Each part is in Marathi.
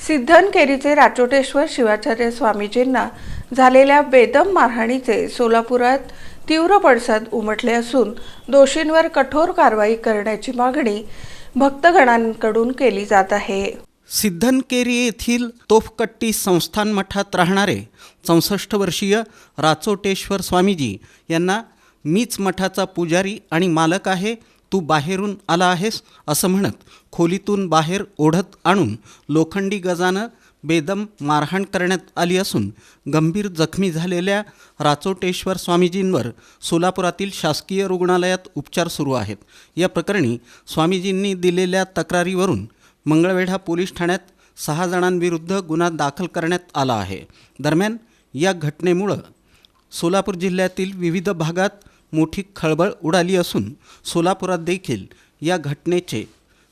सिद्धनकेरीचे राचोटेश्वर शिवाचार्य स्वामीजींना झालेल्या बेदम मारहाणीचे सोलापुरात तीव्र पडसाद उमटले असून दोषींवर कठोर कारवाई करण्याची मागणी भक्तगणांकडून केली जात आहे। सिद्धनकेरी येथील तोफकट्टी संस्थान मठात राहणारे 64 वर्षीय राचोटेश्वर स्वामीजी यांना मीच मठाचा पुजारी आणि मालक आहे, तू बाहेरून आला आहेस असं म्हणत खोलीतून बाहेर ओढत आणून लोखंडी गजानं बेदम मारहाण करण्यात आली असून गंभीर जखमी झालेल्या राचोटेश्वर स्वामीजींवर सोलापुरातील शासकीय रुग्णालयात उपचार सुरू आहेत। या प्रकरणी स्वामीजींनी दिलेल्या तक्रारीवरून मंगळवेढा पोलीस ठाण्यात 6 जणांविरुद्ध गुन्हा दाखल करण्यात आला आहे। दरम्यान या घटनेमुळे सोलापूर जिल्ह्यातील विविध भागात मोठी खळबळ उडाली असून सोलापुरात देखील या घटनेचे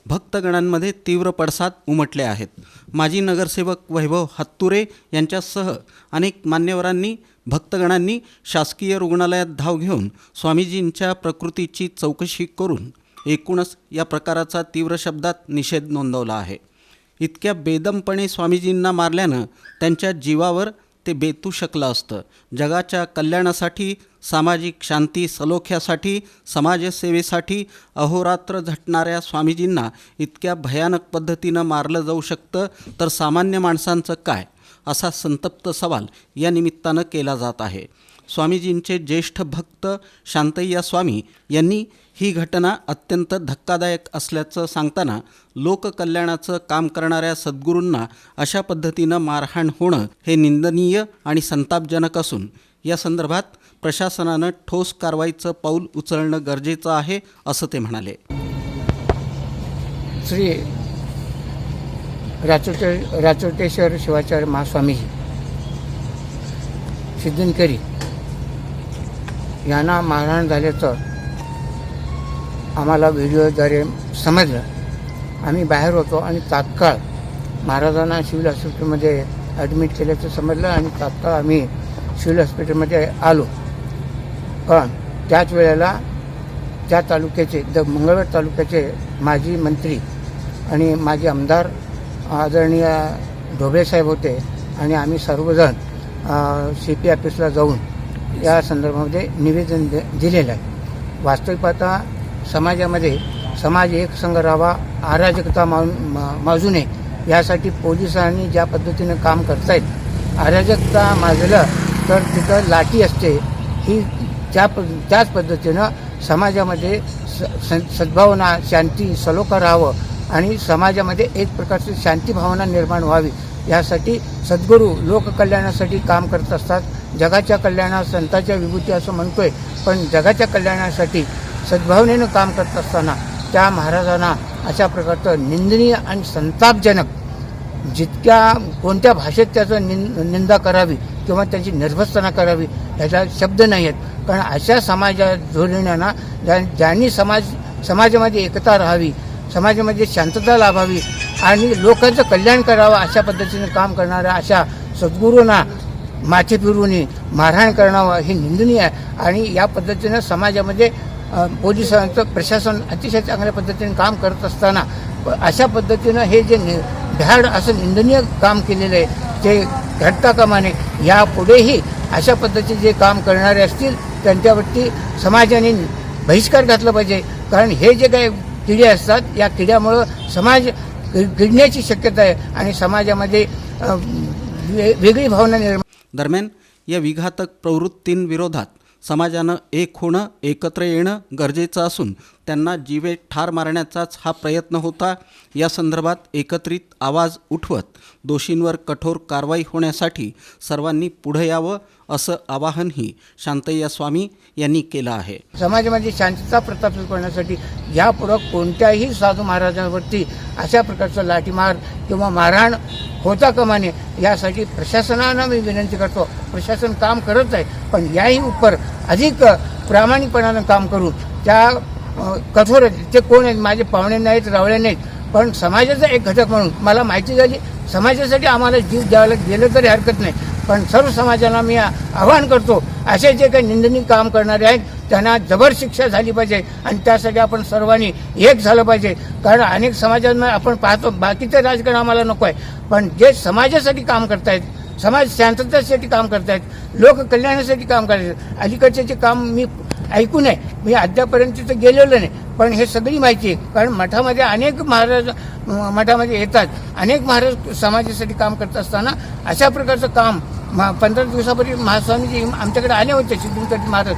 भक्तगणांमध्ये तीव्र पडसाद उमटले आहेत। माजी नगरसेवक वैभव हत्तुरे यांच्यासह अनेक मान्यवरांनी भक्तगणांनी शासकीय रुग्णालयात धाव घेऊन स्वामीजींच्या प्रकृतीची चौकशी करून एकूणच या प्रकाराचा तीव्र शब्दात निषेध नोंदवला आहे। इतक्या बेदमपणे स्वामीजींना मारल्यानं त्यांच्या जीवावर ते बेतू शकलं असतं। जगाच्या कल्याणासाठी, सामाजिक शांती सलोख्यासाठी, समाजसेवेसाठी अहोरात्र झटणाऱ्या स्वामीजींना इतक्या भयानक पद्धतीनं मारलं जाऊ शकतं तर सामान्य माणसांचं काय, असा संतप्त सवाल या निमित्तानं केला जात आहे। स्वामीजींचे ज्येष्ठ भक्त शांतय्या स्वामी यांनी ही घटना अत्यंत धक्कादायक असल्याचं सांगताना लोककल्याणाचं काम करणाऱ्या सद्गुरूंना अशा पद्धतीनं मारहाण होणं हे निंदनीय आणि संतापजनक असून या संदर्भात प्रशासनानं ठोस कारवाईचं पाऊल उचलणं गरजेचं आहे असं ते म्हणाले। श्री राचोटेश्वर शिवाचार्य महास्वामीजी सिद्धनकेरी यांना मारहाण झाल्याचं आम्हाला व्हिडिओद्वारे समजलं। आम्ही बाहेर होतो आणि तात्काळ महाराजांना सिव्हिल हॉस्पिटलमध्ये ॲडमिट केल्याचं समजलं आणि तात्काळ आम्ही सिव्हिल हॉस्पिटलमध्ये आलो। पण त्याच वेळेला त्या तालुक्याचे मंगळवेढा तालुक्याचे माजी मंत्री आणि माजी आमदार आदरणीय ढोबळेसाहेब होते आणि आम्ही सर्वजण CP ऑफिसला जाऊन या संदर्भामध्ये निवेदन दिलेलं आहे। वास्तविक पाहता समाजामध्ये समाज एकसंघ राहावा, अराजकता माजू नये यासाठी पोलिसांनी ज्या पद्धतीनं काम करतायत, अराजकता माजलं तर तिथं लाठी असते, ही त्याच पद्धतीनं समाजामध्ये सद्भावना, शांती, सलोखा राहावं आणि समाजामध्ये एक प्रकारची शांती भावना निर्माण व्हावी यासाठी सद्गुरू लोककल्याणासाठी काम करत असतात। जगाच्या कल्याणात संतांच्या विभूती असं म्हणतोय, पण जगाच्या कल्याणासाठी सद्भावनेनं काम करत असताना त्या महाराजांना अशा प्रकारचं निंदनीय आणि संतापजनक जितक्या कोणत्या भाषेत त्याचं निंदा करावी किंवा त्याची निर्भत्सना करावी याचा शब्द नाही आहेत। कारण अशा जोडण्यांना ज्यांनी समाजामध्ये एकता राहावी, समाजामध्ये शांतता लाभावी आणि लोकांचं कल्याण करावं अशा पद्धतीने काम करणाऱ्या अशा सद्गुरूंना माथे फिरवून मारहाण करणं हे निंदनीय आहे। आणि या पद्धतीनं समाजामध्ये पोलिसांचं प्रशासन अतिशय चांगल्या पद्धतीने काम करत असताना अशा पद्धतीनं हे जे भ्याड असं निंदनीय काम केलेलं आहे ते घडता कामा नये। यापुढेही अशा पद्धतीचे जे काम करणारे असतील त्यांच्यावरती समाजाने बहिष्कार घातला पाहिजे। कारण हे जे काही किडे असतात या किड्यामुळं समाज गिळण्याची शक्यता आहे आणि समाजामध्ये वेगळी भावना निर्माण। दरम्यान या विघातक प्रवृत्तींविरोधात समाजानं एक होणं, एकत्र येणं गरजेचं असून त्यांना जीवे ठार मारण्याचाच हा प्रयत्न होता। या संदर्भात एकत्रित आवाज उठवत दोषींवर कठोर कारवाई होण्यासाठी सर्वांनी पुढे यावं असं आवाहनही शांतय्या स्वामी यांनी केलं आहे। समाजामध्ये शांतता प्रस्थापित करण्यासाठी यापुढं कोणत्याही साधू महाराजांवरती अशा प्रकारचं लाठीमार किंवा मारहाण होता कामा नये यासाठी प्रशासनानं मी विनंती करतो। प्रशासन काम करत आहे, पण याही उपर अधिक प्रामाणिकपणानं काम करून त्या कठोर ते कोण आहेत, माझे पाहुणे नाहीत, रावळे नाहीत, पण समाजाचा एक घटक म्हणून मला माहिती झाली समाजासाठी आम्हाला जीव द्यायला गेलं तरी हरकत नाही, पण सर्व समाजाला मी आवाहन करतो, असे जे काही निंदनीय काम करणारे आहेत त्यांना जबर शिक्षा झाली पाहिजे आणि त्यासाठी आपण सर्वांनी एक झालं पाहिजे. कारण अनेक समाजांना आपण पाहतो, बाकीचं राजकारण आम्हाला नको आहे, पण जे समाजासाठी काम करतायत, समाज शांततेसाठी काम करतायत, लोक कल्याणासाठी काम करतायत, अलीकडचे जे काम मी ऐकून आहे, मी अद्यापर्यंत तिथं गेलेलो नाही, पण हे सगळी माहिती आहे. कारण मठामध्ये अनेक महाराज मठामध्ये येतात, अनेक महाराज समाजासाठी काम करत असताना अशा प्रकारचं काम 15 दिवसापूर्वी महास्वामीजी आमच्याकडे आले होते, सिद्धेश्वर महाराज.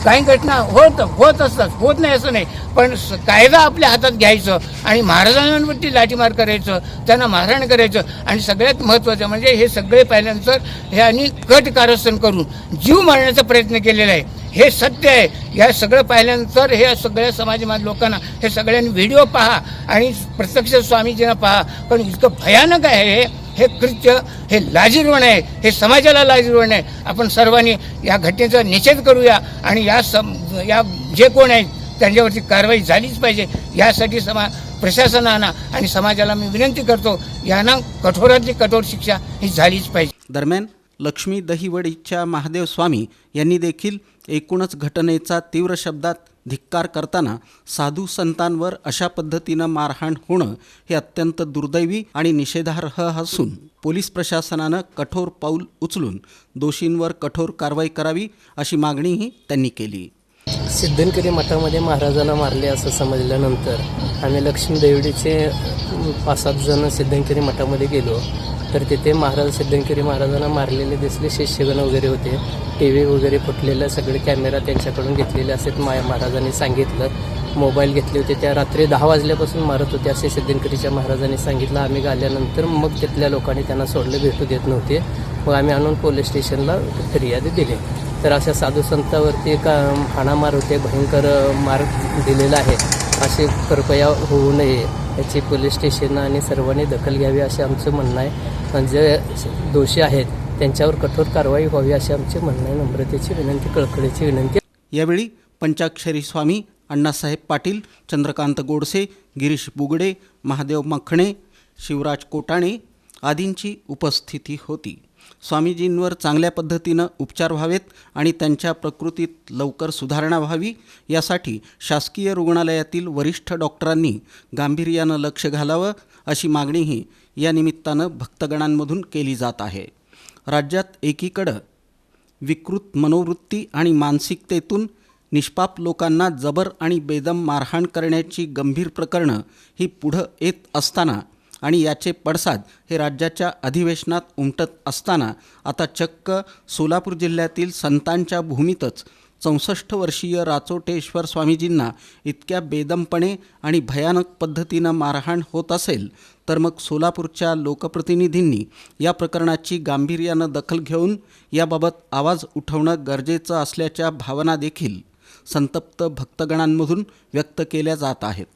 काही घटना होत असतात, होत नाही असं नाही, पण कायदा आपल्या हातात घ्यायचं आणि महाराजांवरती लाठीमार करायचं, त्यांना मारहाण करायचं. आणि सगळ्यात महत्त्वाचं म्हणजे हे सगळे पाहिल्यानंतर हे आणि कट कारस्थान करून जीव मारण्याचा प्रयत्न केलेला आहे, हे सत्य आहे. या सगळं पाहिल्यानंतर हे सगळ्या समाजमधल्या लोकांना हे सगळ्यांनी व्हिडिओ पहा आणि प्रत्यक्ष स्वामीजींना पहा, पण इतकं भयानक आहे हे कृत्य, हे लाजिरवाण आहे, हे समाजाला लाजिरवाण आहे. आपण सर्वांनी या घटनेचा निषेध करूया आणि या जे कोण आहेत त्यांच्यावरती कारवाई झालीच पाहिजे. यासाठी प्रशासनानं आणि समाजाला मी विनंती करतो, यांना कठोरातली कठोर शिक्षा ही झालीच पाहिजे. दरम्यान लक्ष्मी दहिवडीच्या महादेव स्वामी यांनी देखील एकूणच घटनेचा तीव्र शब्दात धिक्कार करताना साधू संतांवर अशा पद्धतीनं मारहाण होणं हे अत्यंत दुर्दैवी आणि निषेधार्ह असून पोलीस प्रशासनानं कठोर पाऊल उचलून दोषींवर कठोर कारवाई करावी अशी मागणीही त्यांनी केली. सिद्धेश्वरी मठामध्ये महाराजांना मारले असं समजल्यानंतर आम्ही लक्ष्मी देवडीचे 5-7 जण सिद्धेश्वरी मठामध्ये गेलो, तर तिथे सिद्धेश्वरी महाराजांना मारलेले दिसले. शिष्यगण वगैरे होते, TV वगैरे फुटलेलं, सगळे कॅमेरा त्यांच्याकडून घेतलेले असेच महाराजांनी सांगितलं. मोबाईल घेतले होते, त्या रात्री 10 वाजल्यापासून मारत होते असे सिद्धेश्वरीच्या महाराजांनी सांगितलं. आम्ही आल्यानंतर मग तिथल्या लोकांनी त्यांना सोडले, भेटू देत नव्हते. मग आम्ही आणून पोलीस स्टेशनला फिर्यादी दिली. तर अशा साधू संतांवरती एक हाणामार होते, भयंकर मार दिलेला आहे, असे कृपया होऊ नये याची पोलीस स्टेशन आणि सर्वांनी दखल घ्यावी असे आमचं म्हणणं आहे. जे दोषी आहेत त्यांच्यावर कठोर कारवाई व्हावी असे आमचे म्हणणं आहे. नम्रतेची विनंती, कळकळीची विनंती. यावेळी पंचाक्षरी स्वामी, अण्णासाहेब पाटील, चंद्रकांत गोडसे, गिरीश बुगडे, महादेव मखणे, शिवराज कोटाणे आदींची उपस्थिती होती. स्वामीजींवर चांगल्या पद्धतीनं उपचार व्हावेत आणि त्यांच्या प्रकृतीत लवकर सुधारणा व्हावी यासाठी शासकीय रुग्णालयातील वरिष्ठ डॉक्टरांनी गांभीर्यानं लक्ष घालावं अशी मागणीही या निमित्तानं भक्तगणांमधून केली जात आहे. राज्यात एकीकडं विकृत मनोवृत्ती आणि मानसिकतेतून निष्पाप लोकांना जबर आणि बेदम मारहाण करण्याची गंभीर प्रकरणं ही पुढं येत असताना आणि याचे पडसाद हे राज्याच्या अधिवेशनात उमटत असताना आता चक्क सोलापूर जिल्ह्यातील संतांच्या भूमीतच 64 वर्षीय राचोटेश्वर स्वामीजींना इतक्या बेदमपणे आणि भयानक पद्धतीनं मारहाण होत असेल तर मग सोलापूरच्या लोकप्रतिनिधींनी या प्रकरणाची गांभीर्यानं दखल घेऊन याबाबत आवाज उठवणं गरजेचं असल्याच्या भावना देखील संतप्त भक्तगणांमधून व्यक्त केल्या जात आहेत.